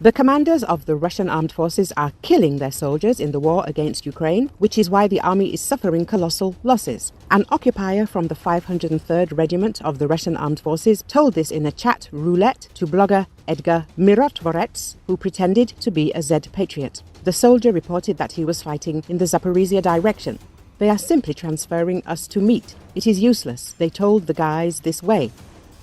The commanders of the Russian armed forces are killing their soldiers in the war against Ukraine, which is why the army is suffering colossal losses. An occupier from the 503rd Regiment of the Russian armed forces told this in a chat roulette to blogger Edgar Mirotvorets, who pretended to be a Z-patriot. The soldier reported that he was fighting in the Zaporizhzhya direction. "They are simply transferring us to meet. It is useless," they told the guys this way.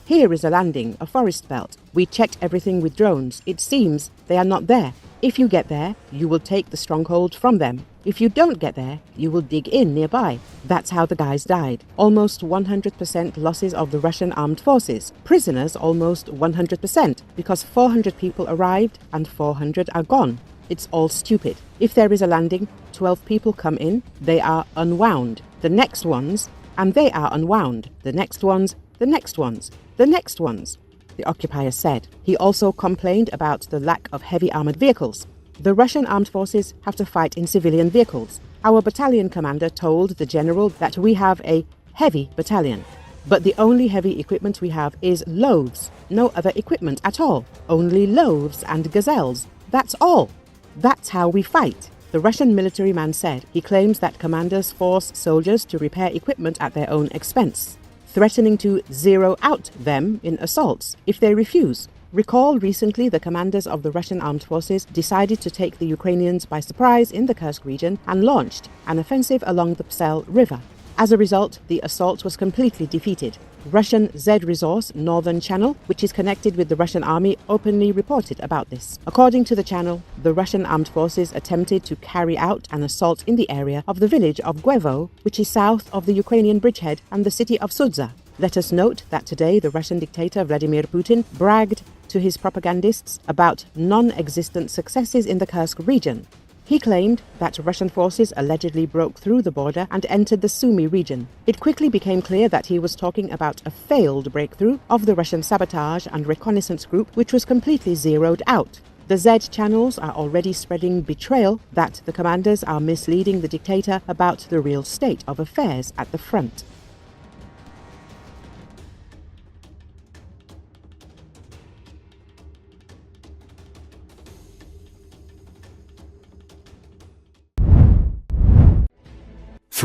"Here is a landing, a forest belt. We checked everything with drones. It seems they are not there. If you get there, you will take the stronghold from them. If you don't get there, you will dig in nearby." That's how the guys died. Almost 100% losses of the Russian armed forces. Prisoners almost 100%, because 400 people arrived and 400 are gone. It's all stupid. If there is a landing, 12 people come in, they are unwound. The next ones, and they are unwound. The next ones, the next ones, the next ones, the occupier said. He also complained about the lack of heavy armored vehicles. The Russian armed forces have to fight in civilian vehicles. Our battalion commander told the general that we have a heavy battalion. But the only heavy equipment we have is loaves. No other equipment at all. Only loaves and gazelles. That's all. That's how we fight. The Russian military man said. He claims that commanders force soldiers to repair equipment at their own expense, threatening to zero out them in assaults if they refuse. Recall recently the commanders of the Russian armed forces decided to take the Ukrainians by surprise in the Kursk region and launched an offensive along the Psel River. As a result, the assault was completely defeated. Russian Z-Resource Northern Channel, which is connected with the Russian army, openly reported about this. According to the channel, the Russian armed forces attempted to carry out an assault in the area of the village of Guevo, which is south of the Ukrainian bridgehead and the city of Sudzha. Let us note that today the Russian dictator Vladimir Putin bragged to his propagandists about non-existent successes in the Kursk region. He claimed that Russian forces allegedly broke through the border and entered the Sumy region. It quickly became clear that he was talking about a failed breakthrough of the Russian sabotage and reconnaissance group, which was completely zeroed out. The Z channels are already spreading betrayal that the commanders are misleading the dictator about the real state of affairs at the front.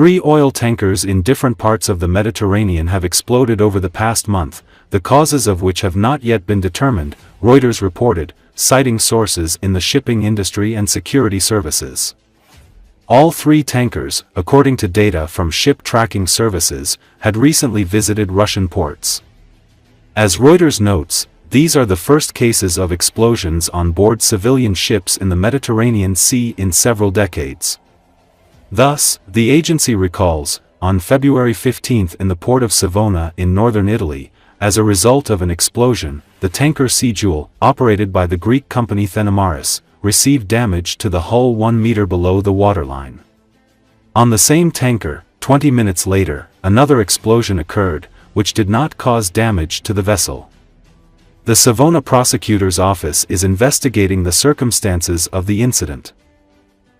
Three oil tankers in different parts of the Mediterranean have exploded over the past month, the causes of which have not yet been determined, Reuters reported, citing sources in the shipping industry and security services. All three tankers, according to data from ship tracking services, had recently visited Russian ports. As Reuters notes, these are the first cases of explosions on board civilian ships in the Mediterranean Sea in several decades. Thus, the agency recalls, on February 15 in the port of Savona in northern Italy, as a result of an explosion, the tanker Sea Jewel, operated by the Greek company Thenamaris, received damage to the hull 1 meter below the waterline. On the same tanker, 20 minutes later, another explosion occurred, which did not cause damage to the vessel. The Savona prosecutor's office is investigating the circumstances of the incident.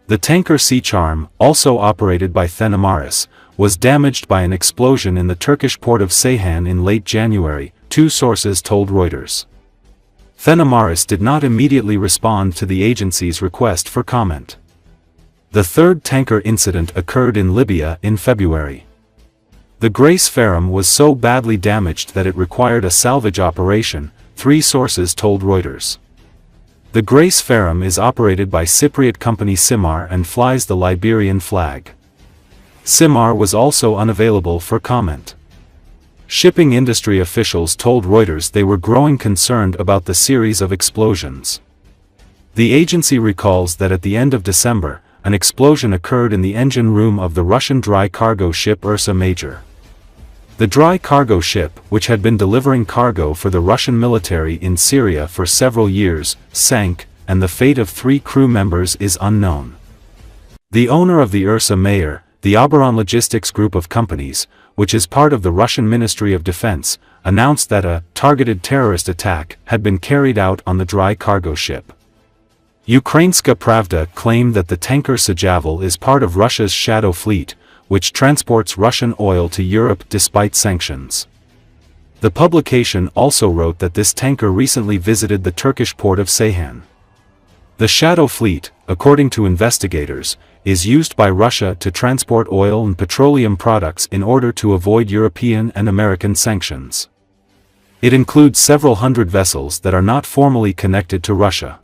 The tanker Sea Charm, also operated by Thenamaris, was damaged by an explosion in the Turkish port of Ceyhan in late January, two sources told Reuters. Thenamaris did not immediately respond to the agency's request for comment. The third tanker incident occurred in Libya in February. The Grace Ferrum was so badly damaged that it required a salvage operation, three sources told Reuters. The Grace Ferrum is operated by Cypriot company Simar and flies the Liberian flag. Simar was also unavailable for comment. Shipping industry officials told Reuters they were growing concerned about the series of explosions. The agency recalls that at the end of December, an explosion occurred in the engine room of the Russian dry cargo ship Ursa Major. The dry cargo ship, which had been delivering cargo for the Russian military in Syria for several years, sank, and the fate of 3 crew members is unknown. The owner of the Ursa Major, the Oberon Logistics group of companies, which is part of the Russian Ministry of Defense, announced that a targeted terrorist attack had been carried out on the dry cargo ship. Ukrainska Pravda claimed that the tanker Sudzha is part of Russia's shadow fleet, which transports Russian oil to Europe despite sanctions. The publication also wrote that this tanker recently visited the Turkish port of Ceyhan. The Shadow Fleet, according to investigators, is used by Russia to transport oil and petroleum products in order to avoid European and American sanctions. It includes several hundred vessels that are not formally connected to Russia.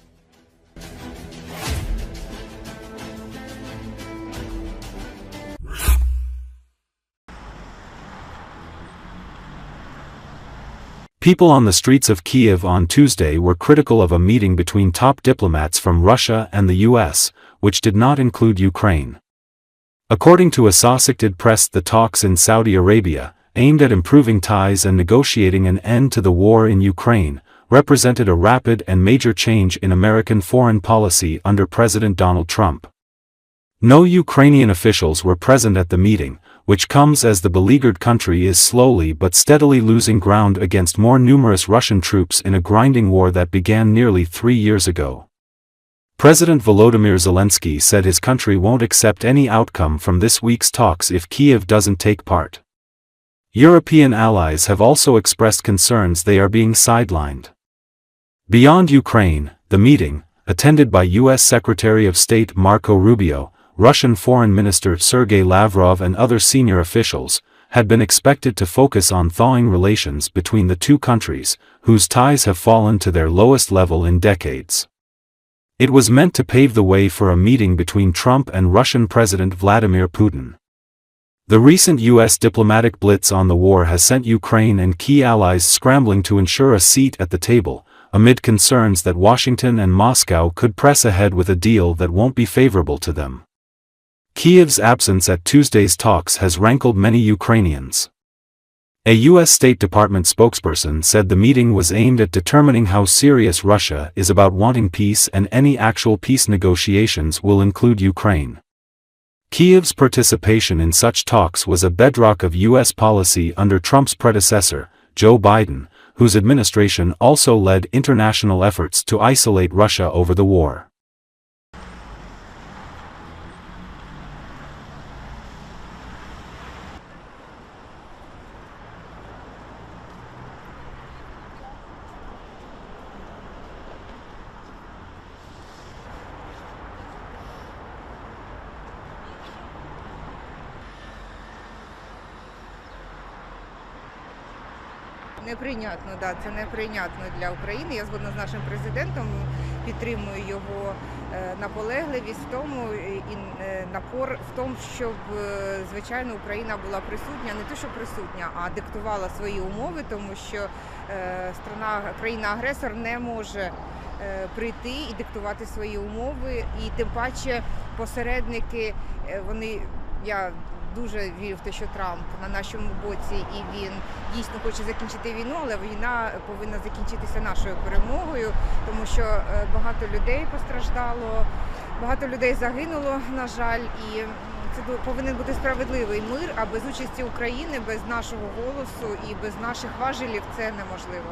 People on the streets of Kiev on Tuesday were critical of a meeting between top diplomats from Russia and the US, which did not include Ukraine. According to Associated Press, the talks in Saudi Arabia, aimed at improving ties and negotiating an end to the war in Ukraine, represented a rapid and major change in American foreign policy under President Donald Trump. No Ukrainian officials were present at the meeting, which comes as the beleaguered country is slowly but steadily losing ground against more numerous Russian troops in a grinding war that began nearly 3 years ago. President Volodymyr Zelenski said his country won't accept any outcome from this week's talks if Kyiv doesn't take part. European allies have also expressed concerns they are being sidelined. Beyond Ukraine, the meeting, attended by U.S. Secretary of State Marco Rubio, Russian Foreign Minister Sergei Lavrov and other senior officials, had been expected to focus on thawing relations between the two countries, whose ties have fallen to their lowest level in decades. It was meant to pave the way for a meeting between Trump and Russian President Vladimir Putin. The recent U.S. diplomatic blitz on the war has sent Ukraine and key allies scrambling to ensure a seat at the table, amid concerns that Washington and Moscow could press ahead with a deal that won't be favorable to them. Kyiv's absence at Tuesday's talks has rankled many Ukrainians. A U.S. State Department spokesperson said the meeting was aimed at determining how serious Russia is about wanting peace, and any actual peace negotiations will include Ukraine. Kyiv's participation in such talks was a bedrock of U.S. policy under Trump's predecessor, Joe Biden, whose administration also led international efforts to isolate Russia over the war. Неприйнятно, це неприйнятно для України. Я згодна з нашим президентом, підтримую його наполегливість в тому і напор в тому, щоб, звичайно, Україна була присутня, не те, що присутня, а диктувала свої умови, тому що країна-агресор не може прийти і диктувати свої умови, і тим паче посередники, я дуже вірю в те, що Трамп на нашому боці і він дійсно хоче закінчити війну, але війна повинна закінчитися нашою перемогою, тому що багато людей постраждало, багато людей загинуло, на жаль, і це повинен бути справедливий мир, а без участі України, без нашого голосу і без наших важелів це неможливо.